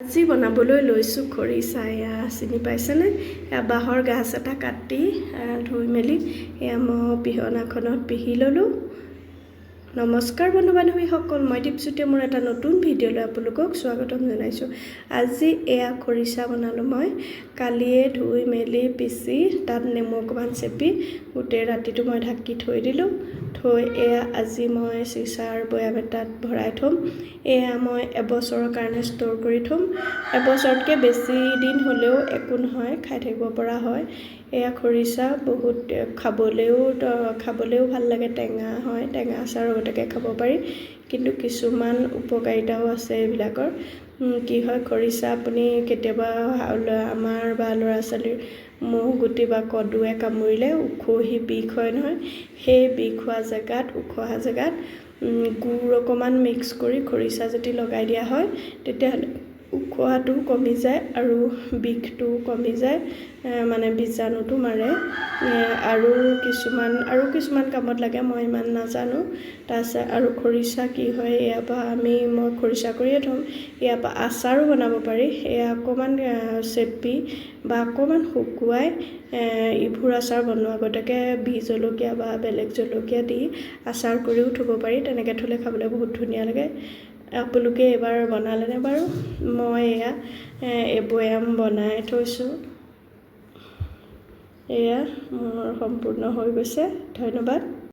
আজি বনাবলৈ লৈছোঁ খৰিচা। এয়া চিনি পাইছেনে? এয়া বাঁহৰ গাছ এটা কাটি ধুই মেলি এয়া মই পিহনাখনত পিহি ল'লোঁ। নমস্কাৰ বন্ধু বান্ধৱীসকল, মই দীপজ্যোতি মোৰ এটা নতুন ভিডিঅ'লৈ আপোনালোকক স্বাগতম জনাইছোঁ। আজি এয়া খৰিচা বনালোঁ মই। কালিয়ে ধুই মেলি পিচি তাত নেমু অকণমান চেপি গোটেই ৰাতিটো মই ঢাকি থৈ দিলোঁ। থৈ এয়া আজি মই চিচাৰ বৈয়াম এটাত ভৰাই থ'ম। এয়া মই এবছৰৰ কাৰণে ষ্ট'ৰ কৰি থ'ম। এবছৰতকৈ বেছি দিন হ'লেও একো নহয়, খাই থাকিব পৰা হয়। এয়া খৰিচা বহুত খাবলৈও ভাল লাগে, টেঙা হয়, টেঙা আচাৰৰ লগতে খাব পাৰি। কিন্তু কিছুমান উপকাৰিতাও আছে এইবিলাকৰ। কি হয়, খৰিচা আপুনি কেতিয়াবা আমাৰ বা ল'ৰা ছোৱালীৰ মহ গুটি বা কদুৱে কামুৰিলে উখহি বিষ হয় নহয়, সেই বিষ হোৱা জেগাত উখহা জেগাত গুড় অকণমান মিক্স কৰি খৰিচা যদি লগাই দিয়া হয় তেতিয়াহ'লে উখহাটোও কমি যায় আৰু বিষটোও কমি যায়, মানে বীজাণুটো মাৰে। আৰু কিছুমান কামত লাগে, মই ইমান নাজানো। তাৰপিছত আৰু খৰিচা কি হয়, ইয়াৰ পৰা মই খৰিচা কৰিয়ে থ'ম। ইয়াৰ পৰা আচাৰো বনাব পাৰি। এয়া অকণমান চেপি বা অকণমান শুকুৱাই ইবোৰ আচাৰ বনোৱাৰ আগতীয়াকৈ বি জলকীয়া বা বেলেগ জলকীয়া দি আচাৰ কৰিও থ'ব পাৰি। তেনেকৈ থ'লে খাবলৈ বহুত ধুনীয়া লাগে। আপোনালোকে এবাৰ বনালেনে বাৰু? মই এয়া বৈয়াম বনাই থৈছোঁ। এয়া মোৰ সম্পূৰ্ণ হৈ গৈছে। ধন্যবাদ।